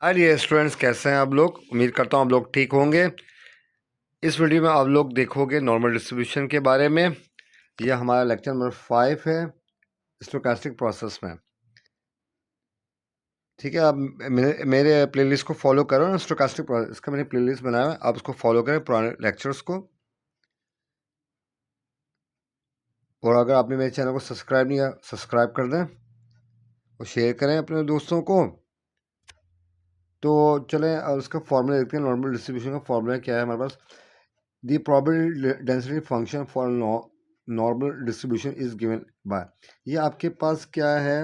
Hi dear students, कैसे हैं आप लोग। उम्मीद करता हूँ आप लोग ठीक होंगे। इस वीडियो में आप लोग देखोगे नॉर्मल डिस्ट्रीब्यूशन के बारे में। यह हमारा लेक्चर नंबर 5 है स्टोकास्टिक प्रोसेस में। ठीक है, आप मेरे प्लेलिस्ट को फॉलो करो ना। स्टोकास्टिक प्रोसेस का मैंने प्लेलिस्ट बनाया है, आप उसको फॉलो करें पुराने लेक्चर्स को। और अगर आपने मेरे चैनल को सब्सक्राइब नहीं किया, सब्सक्राइब कर दें और शेयर करें अपने दोस्तों को। तो चलें उसका फॉर्मूला देखते हैं। नॉर्मल डिस्ट्रीब्यूशन का फॉर्मूला क्या है हमारे पास। The probability density function for normal distribution is given by, ये आपके पास क्या है,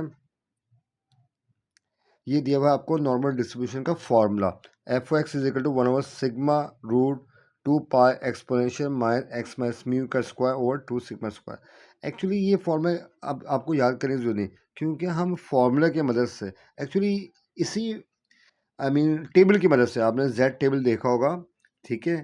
ये दिया हुआ है आपको नॉर्मल डिस्ट्रीब्यूशन का formula. F O X is equal to 1/सिग्मा root 2 pi exponential minus x minus mu का square over 2 sigma square. Actually ये फॉर्मूला अब आपको याद करने की जरूरत नहीं, क्योंकि हम फॉर्मूला की मदद से एक्चुअली इसी टेबल की मदद से, आपने जेड टेबल देखा होगा, ठीक है।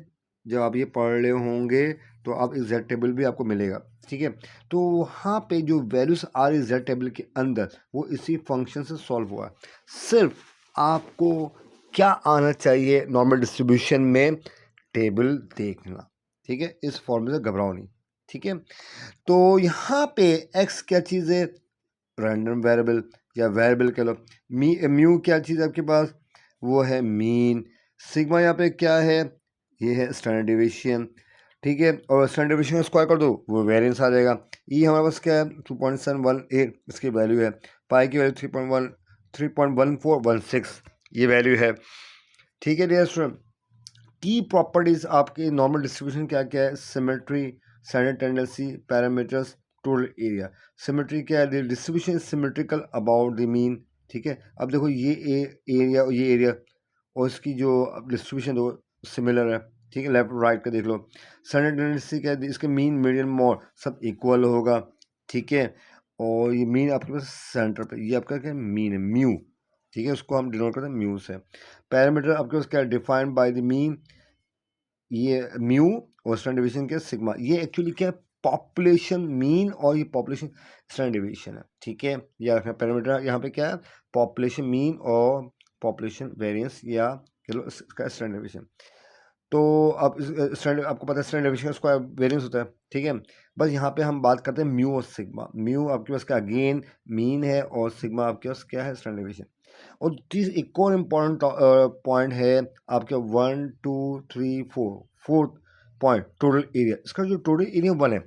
जब आप ये पढ़ रहे होंगे तो आप इस जेड टेबल भी आपको मिलेगा, ठीक है। तो वहाँ पे जो वैल्यूज आ रही जेड टेबल के अंदर वो इसी फंक्शन से सॉल्व हुआ है। सिर्फ आपको क्या आना चाहिए नॉर्मल डिस्ट्रीब्यूशन में, टेबल देखना, ठीक है। इस फॉर्मूले से घबराओ नहीं, ठीक है। तो यहाँ पे एक्स क्या चीज़ है, रैंडम वेरिएबल या वेरिएबल कह लो। म्यू क्या चीज़ है आपके पास, वो है मीन। सिग्मा यहाँ पे क्या है, ये है स्टैंडर्ड डिवीजन, ठीक है। और स्टैंडर्ड डिवीजन का स्क्वायर कर दो वो वेरिएंस आ जाएगा। ई हमारे पास क्या है 2.718 इसकी वैल्यू है। पाई की वैल्यू 3.1416 ये वैल्यू है, ठीक है डियर स्टूडेंट। की प्रॉपर्टीज आपके नॉर्मल डिस्ट्रीब्यूशन क्या क्या है, symmetry, standard tendency, parameters, total area. Symmetry क्या है, distribution symmetrical about the mean, ठीक है। अब देखो ये एरिया और ये एरिया और इसकी जो डिस्ट्रीब्यूशन दो सिमिलर है, ठीक है। लेफ्ट राइट का देख लो। स्टैंडर्ड टेंडेंसी क्या है, इसके मीन मीडियन मोड सब इक्वल होगा, ठीक है। और ये मीन आपके पास सेंटर पे, ये आपका क्या मीन है, म्यू, ठीक है। उसको हम डिनोट करते हैं म्यू से। पैरामीटर आपके पास क्या डिफाइंड बाय द मीन, ये म्यू और स्टैंडर्ड डिवीजन के सिग्मा। ये एक्चुअली क्या है, पॉपुलेशन मीन और ये पॉपुलेशन स्टैंडर्ड डिवीजन है, ठीक है। या पैरामीटर यहाँ पे क्या है, पॉपुलेशन मीन और पॉपुलेशन वेरिएंस या चलो इसका स्टैंडर्ड डिवीजन। तो अब स्टैंडर्ड आपको पता है स्टैंडर्ड डिवीजन का स्क्वायर वेरिएंस होता है, ठीक है। बस यहाँ पे हम बात करते हैं म्यू और सिग्मा। म्यू आपके पास क्या अगेन मीन है और सिग्मा आपके पास क्या है स्टैंडर्ड डिवीजन। और एक और इम्पॉर्टेंट पॉइंट है आपके 1 2 3 4 पॉइंट टोटल एरिया। इसका जो टोटल एरिया 1 है,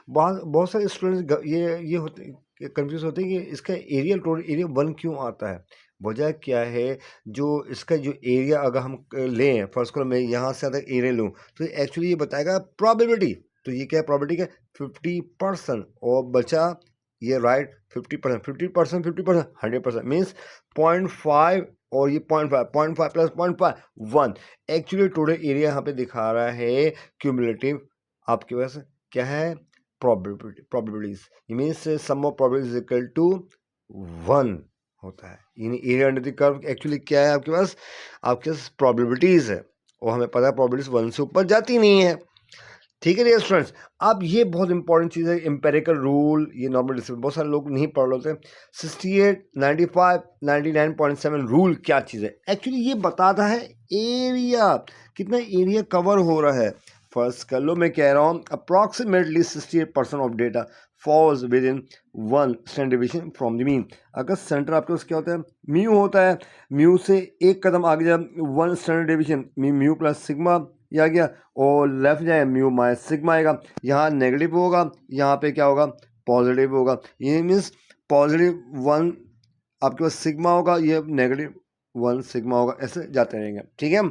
बहुत सारे स्टूडेंट्स ये होते कंफ्यूज होते हैं कि इसका एरिया टोटल एरिया 1 क्यों आता है। वजह क्या है, जो इसका जो एरिया अगर हम लें, फर्स्ट को मैं यहाँ से अगर एरिया लूँ तो एक्चुअली ये बताएगा प्रॉबिलिटी। तो ये क्या है, प्रॉबिलिटी क्या 50% और बचा ये राइट 50%, 50%, 50%, 100% मीन्स 0.5 और ये 0.5 प्लस 0.5 1। एक्चुअली टोटल एरिया यहाँ पे दिखा रहा है क्यूमुलेटिव आपके पास क्या है, प्रोबेबिलिटीज। ये means sum of probabilities equal to 1 होता है। यानी area under the curve actually क्या है आपके पास प्रोबेबिलिटीज है, और हमें पता है प्रोबेबिलिटीज 1 से ऊपर जाती नहीं है, ठीक है स्टूडेंट्स। अब ये बहुत इंपॉर्टेंट चीज़ है, एम्पेरिकल रूल। ये नॉर्मल डिस्ट्रीब्यूशन बहुत सारे लोग नहीं पढ़ लेते। 68, 95, 99.7 रूल क्या चीज़ है, एक्चुअली ये बताता है एरिया, कितना एरिया कवर हो रहा है। फर्स्ट कर लो, मैं कह रहा हूँ approximately 68% of data falls within 1 standard division from the mean. अगर सेंटर आपके पास क्या होता है, म्यू होता है, म्यू से एक कदम आगे जब 1 standard division mu plus sigma ये आ गया, और लेफ्ट जाए म्यू माइनस सिग्मा आएगा। यहाँ नेगेटिव होगा, यहाँ पे क्या होगा पॉजिटिव होगा। ये मीन्स पॉजिटिव 1 आपके पास सिग्मा होगा, ये नेगेटिव 1 सिग्मा होगा, ऐसे जाते रहेंगे, ठीक है।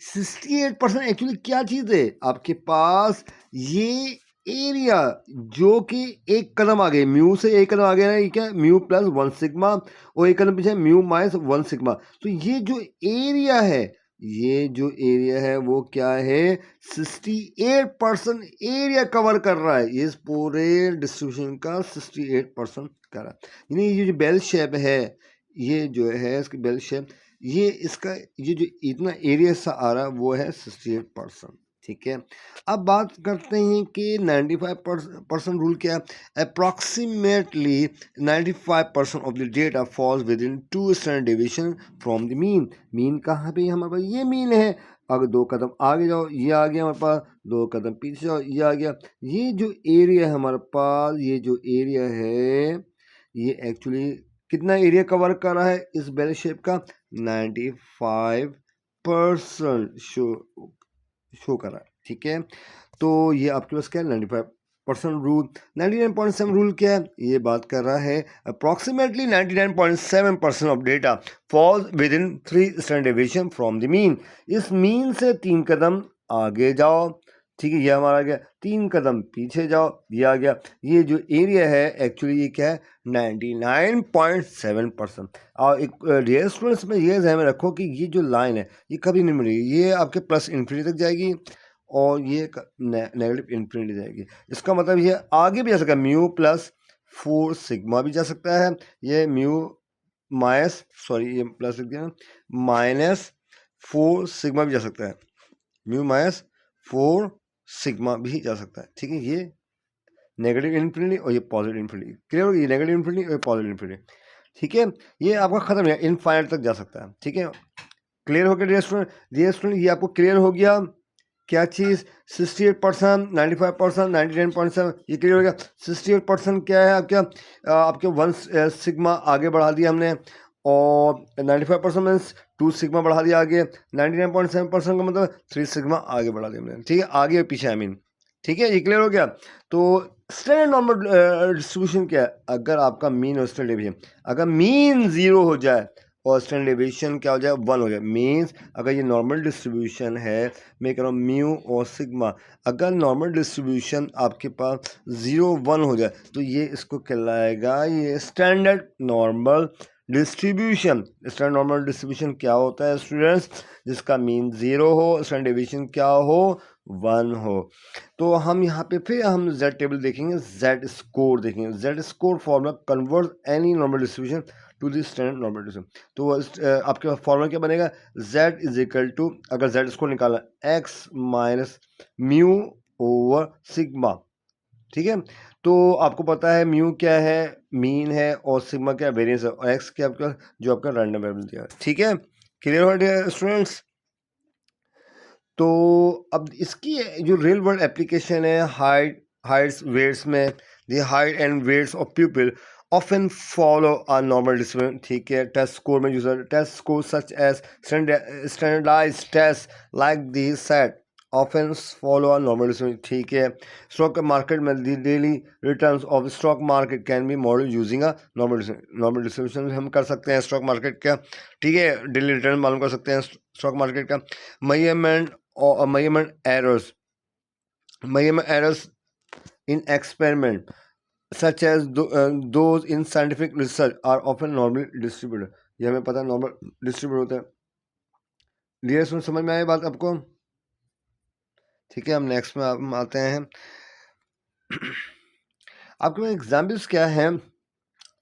68% एक्चुअली क्या चीज़ है आपके पास, ये एरिया जो कि एक कदम आगे, म्यू से एक कदम आगे ना, ये क्या म्यू प्लस 1 सिग्मा, और एक कदम पीछे म्यू माइनस 1 सिग्मा। तो ये जो एरिया है, ये जो एरिया है वो क्या है, 68% एरिया कवर कर रहा है। ये पूरे डिस्ट्रीब्यूशन का 68% कर रहा है। यानी ये जो बेल शेप है, ये जो है इसकी बेल शेप, ये इसका ये जो इतना एरिया सा आ रहा है वो है 68%, ठीक है। अब बात करते हैं कि 95% रूल क्या है। Approximately 95% of the data falls within 2 standard deviation from the mean. Mean कहाँ पे है हमारे पास, ये मीन है। अगर 2 कदम आगे जाओ ये आ गया हमारे पास, 2 कदम पीछे जाओ ये आ गया। ये जो एरिया है हमारे पास, ये जो एरिया है ये एक्चुअली कितना एरिया कवर कर रहा है इस बेल शेप का, 95% शो कर रहा है। ठीक है, तो ये आपके पास क्या है 95% रूल। 99.7 रूल क्या है, ये बात कर रहा है approximately 99.7% of data falls within 3 standard deviation from the mean. इस मीन से 3 कदम आगे जाओ, ठीक है, ये हमारा गया। 3 कदम पीछे जाओ, ये आ गया। ये जो एरिया है एक्चुअली ये क्या है 99.7%। और एक रियल स्टूडेंट्स में ये ध्यान में रखो कि ये जो लाइन है ये कभी नहीं मिलेगी, ये आपके प्लस इन्फिनिटी तक जाएगी और ये नेगेटिव इन्फिनिटी जाएगी। इसका मतलब ये आगे भी जा सकता है, म्यू प्लस 4 सिग्मा भी जा सकता है, ये म्यू माइनस ये प्लस लिख दिया, माइनस 4 सिग्मा भी जा सकता है, म्यू माइनस 4 सिग्मा भी जा सकता है। ठीक है, ये नेगेटिव इन्फिनिटी और ये पॉजिटिव इन्फिनिटी, क्लियर होगी, ये नेगेटिव इन्फिनिटी और पॉजिटिव इन्फिनिटी। ठीक है, ये आपका खत्म है, इनफाइनाइट तक जा सकता है। ठीक है, क्लियर हो गया डियर स्टूडेंट, ये आपको क्लियर हो गया क्या चीज़, 68%, 95%, 99.7, ये क्लियर हो गया। 68% क्या है आपके 1 सिग्मा आगे बढ़ा दिया हमने, और 95% मीन्स 2 सिग्मा बढ़ा दिया आगे, 99.7% का मतलब 3 सिग्मा आगे बढ़ा दिया हमने। ठीक है, आगे और पीछे आई मीन। ठीक है, ये क्लियर हो गया। तो स्टैंडर्ड नॉर्मल डिस्ट्रीब्यूशन क्या है, अगर आपका मीन और स्टैंडर्ड डेविएशन, अगर मीन 0 हो जाए और स्टैंडर्ड डेविएशन क्या हो जाए 1 हो जाए, मीन्स अगर ये नॉर्मल डिस्ट्रीब्यूशन है, मैं कह रहा हूँ म्यू और सिग्मा, अगर नॉर्मल डिस्ट्रीब्यूशन आपके पास 0 1 हो जाए तो ये इसको कहलाएगा ये standard normal distribution. Standard normal distribution क्या होता है स्टूडेंट्स, जिसका मीन 0 हो, स्टैंडर्ड डेविएशन क्या हो 1 हो। तो हम यहाँ पे फिर हम Z टेबल देखेंगे, Z स्कोर देखेंगे। Z score formula convert any normal distribution to the standard normal distribution. तो आपके पास फॉर्मूला क्या बनेगा, Z इज इक्वल टू, अगर Z स्कोर निकाला x minus mu over sigma. ठीक है, तो आपको पता है म्यू क्या है, मीन है, और सिग्मा क्या वेरिएंस है, और x क्या आपका जो आपका रैंडम वेरिएबल दिया है। ठीक है, क्लियर हो गया स्टूडेंट्स। तो अब इसकी जो रियल वर्ल्ड एप्लीकेशन है हाइट्स वेट्स में, the height and weights of people often follow a normal distribution। ठीक है, टेस्ट स्कोर में user test score such as standardized test like the SAT often follow a normal distribution। ठीक है, stock market में the daily returns of stock market can be model using a normal distribution. हम कर सकते हैं stock market का, ठीक है, डेली रिटर्न मालूम कर सकते हैं स्टॉक मार्केट का। measurement errors in experiment such as those in scientific research are often normally distributed। ये हमें पता है नॉर्मल डिस्ट्रीब्यूट होता है। डियर स्टूडेंट, समझ में आई बात आपको? ठीक है, हम नेक्स्ट में हम आते हैं। आपके पास एग्जाम्पल्स क्या है,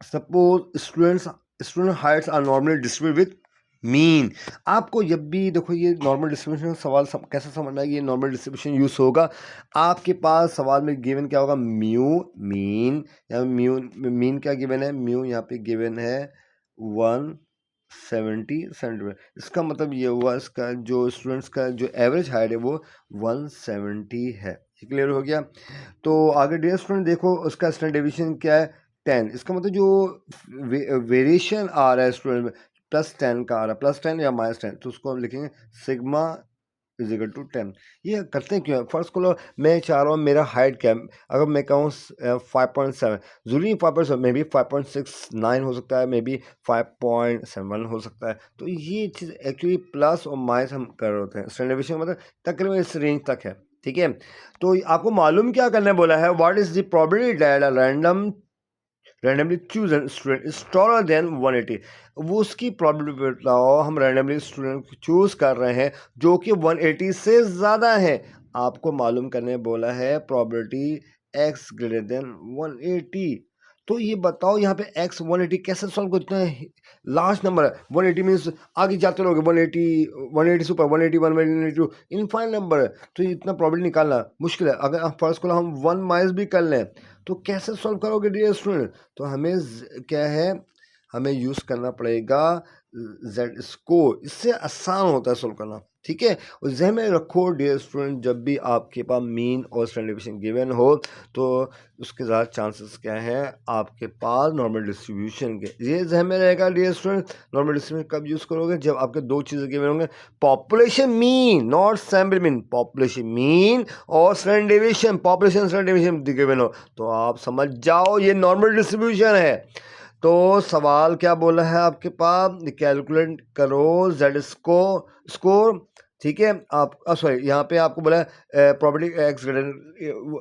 suppose student heights are normally distribute with mean. आपको जब भी देखो ये नॉर्मल डिस्ट्रीब्यूशन सवाल कैसे समझना है, ये नॉर्मल डिस्ट्रीब्यूशन यूज होगा। आपके पास सवाल में गिवन क्या होगा, म्यू मीन, या म्यू मीन क्या गिवन है, म्यू यहाँ पे गिवन है 170 सेंटीमीटर। इसका मतलब ये हुआ इसका जो स्टूडेंट्स का जो एवरेज हाइट है वो 170 है। क्लियर हो गया। तो आगे डियर स्टूडेंट देखो उसका स्टैंडर्ड डेविएशन क्या है 10। इसका मतलब जो वेरिएशन आ रहा है स्टूडेंट में +10 का आ रहा है, +10 या -10, तो उसको हम लिखेंगे सिग्मा इज इक्वल टू 10। ये करते हैं क्यों, फर्स्ट को मैं चाह रहा हूँ मेरा हाइट क्या है, अगर मैं कहूँ 5.7, जरूरी 5.7, मे बी 5.69 हो सकता है, मे बी 5.7 हो सकता है। तो ये चीज़ एक्चुअली प्लस और माइनस हम कर रहे होते हैं, स्टैंडर्ड डेविएशन मतलब तकरीबन इस रेंज तक है। ठीक है, तो आपको मालूम क्या करने बोला है, what is the probability that a randomly chosen student is taller than 180। वो उसकी प्रोबेबिलिटी बताओ, हम रैंडमली स्टूडेंट चूज कर रहे हैं जो कि 180 से ज़्यादा है। आपको मालूम करने बोला है प्रोबेबिलिटी x ग्रेटर देन 180। तो ये बताओ यहाँ पे x 180 कैसे सॉल्व करते हैं? लास्ट नंबर है 180 मीन्स आगे जाते रहोगे 180 से ऊपर 181 182 इनफाइनाइट नंबर है, तो ये इतना प्रॉब्लम निकालना मुश्किल है। अगर आप फर्स्ट को हम 1 माइनस भी कर लें तो कैसे सॉल्व करोगे डियर स्टूडेंट? तो हमें क्या है, हमें यूज़ करना पड़ेगा जेड स्कोर, इससे आसान होता है सॉल्व करना, ठीक है। और ज़हन में रखो डियर स्टूडेंट, जब भी आपके पास मीन और स्टैंडर्ड डेविएशन गिवन हो तो उसके ज़्यादा चांसेस क्या है आपके पास नॉर्मल डिस्ट्रीब्यूशन के। ये ज़हन में रहेगा डियर स्टूडेंट। नॉर्मल डिस्ट्रीब्यूशन कब यूज़ करोगे? जब आपके दो चीज़ें गिवन होंगे, population mean not sample mean, population mean और standard deviation, population standard deviation given हो तो आप समझ जाओ ये नॉर्मल डिस्ट्रीब्यूशन है। तो सवाल क्या बोला है आपके पास, कैलकुलेट करो जेड स्कोर, ठीक है। आप सॉरी यहाँ पे आपको बोला है प्रॉपर्टी एक्स ग्रेटर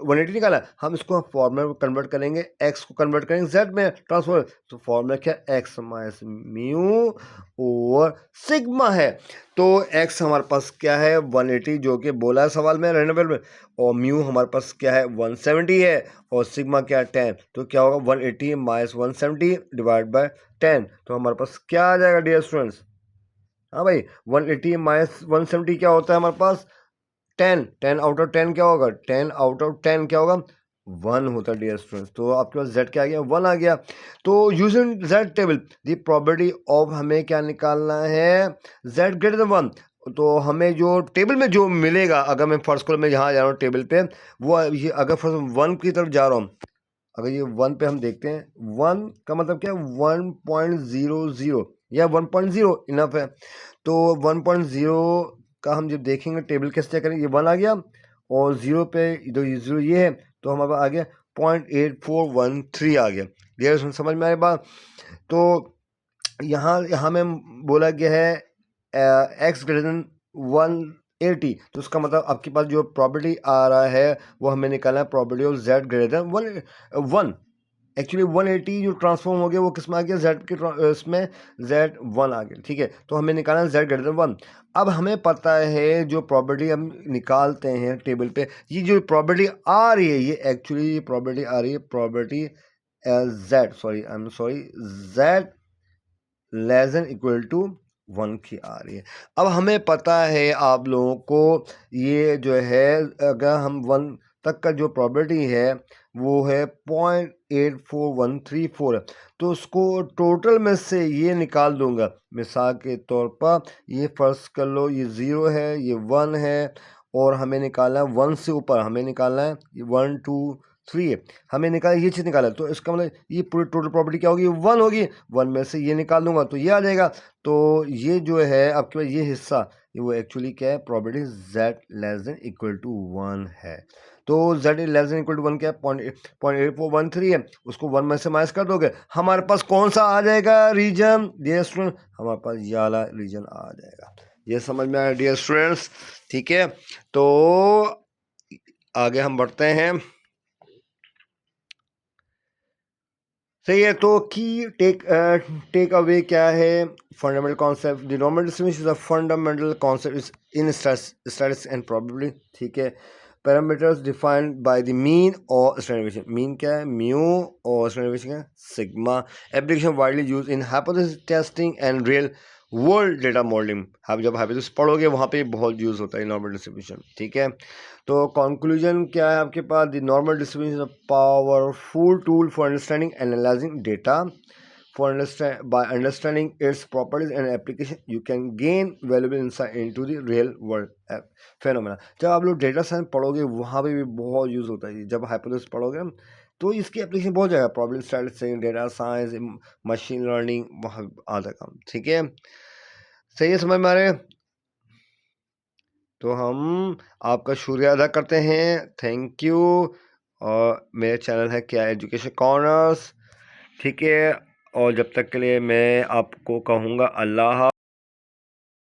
180 निकाला, हम इसको फॉर्मूला में कन्वर्ट करेंगे, एक्स को कन्वर्ट करेंगे जेड में ट्रांसफर, तो फॉर्मूला क्या x minus mu over sigma है। तो एक्स हमारे पास क्या है 180 जो कि बोला है सवाल में रेंडम में, और म्यू हमारे पास क्या है 170 है, और सिग्मा क्या है 10, तो क्या होगा 180 माइनस 170 डिवाइड बाय 10, तो हमारे पास क्या आ जाएगा डियर स्टूडेंट्स? हाँ भाई 180 माइनस 170 क्या होता है हमारे पास 10, 10 आउट ऑफ 10 क्या होगा 10 आउट ऑफ 10 क्या होगा 1 होता है डियर स्टूडेंट्स। तो आपके पास z क्या आ गया 1 आ गया। तो using z table the property of हमें क्या निकालना है z ग्रेटर देन 1। तो हमें जो टेबल में जो मिलेगा, अगर मैं फर्स्ट कॉलम में यहाँ जा रहा हूँ टेबल पे, वो ये अगर फर्स्ट 1 की तरफ जा रहा हूँ, अगर ये 1 पे हम देखते हैं 1 का मतलब क्या है 1.00 या 1.0 इनफ है। तो 1.0 का हम जब देखेंगे टेबल कैसे चेक करेंगे, ये 1 आ गया और 0 पे इधर ये 0 ये है, तो हमारे पास आ गया 0.8413 आ गया। क्लियर समझ में आए बात? तो यहाँ में बोला गया है एक्स ग्रेटर देन 180, तो उसका मतलब आपके पास जो प्रॉपर्टी आ रहा है वो हमें निकालना है property of Z greater than 1। Actually 180 जो ट्रांसफॉर्म हो गया वो किस में आ गया जेड के इसमें z1 आ गया, ठीक है। तो हमें निकालना है z ग्रेटर देन 1। अब हमें पता है जो प्रॉपर्टी हम निकालते हैं टेबल पे, ये जो प्रॉपर्टी आ रही है ये एक्चुअली प्रॉपर्टी आ रही है property z less than equal to 1 की आ रही है। अब हमें पता है आप लोगों को ये जो है अगर हम 1 तक का जो प्रॉपर्टी है वो है 0.84134 है, तो उसको टोटल में से ये निकाल दूंगा। मिसाल के तौर पर ये फर्स्ट कर लो, ये 0 है, ये 1 है, और हमें निकालना है 1 से ऊपर, हमें निकालना है 1 2 3 है, हमें निकाला ये चीज़ निकाला, तो इसका मतलब ये पूरी टोटल प्रॉपर्टी क्या होगी 1 होगी। 1 में से ये निकाल दूंगा तो ये आ जाएगा। तो ये जो है आपके पास ये हिस्सा वो एक्चुअली क्या है property z less than equal to 1 है। तो z less than equal to 1 क्या है 0.8413 है, उसको 1 में से माइनस कर दोगे, हमारे पास कौन सा आ जाएगा रीजन डियर स्टूडेंट, हमारे पास ये वाला रीजन आ जाएगा। ये समझ में आया डियर स्टूडेंट्स, ठीक है। तो आगे हम बढ़ते हैं, सही है। तो की टेक अवे क्या है, fundamental concept the normal distribution is a fundamental concept in statistics and probability, ठीक है। Parameters defined by the mean और स्टैंडर्ड डेविएशन, मीन क्या है म्यू और स्टैंडर्ड डेविएशन क्या है sigma. Application widely use in hypothesis testing and real world data modelling, आप जब हाइपोथेसिस पढ़ोगे वहाँ पे बहुत यूज होता है नॉर्मल डिस्ट्रीब्यूशन, ठीक है। तो कंक्लूजन क्या है आपके पास, the normal distribution is a powerful tool for understanding analysing data, for by understanding its properties and application you can gain valuable insight into the real world phenomena। जब आप लोग डेटा साइंस पढ़ोगे वहाँ पे भी बहुत यूज़ होता है, जब हाइपोथेसिस पढ़ोगे तो इसकी एप्लीकेशन बहुत जाएगा, problem statistics data science machine learning वहाँ आता काम, ठीक है। सही है समझ में आ रहे हैं? तो हम आपका शुक्रिया अदा करते हैं, थैंक यू। और मेरा चैनल है क्या एजुकेशन कॉर्नर्स, ठीक है। और जब तक के लिए मैं आपको कहूँगा अल्लाह।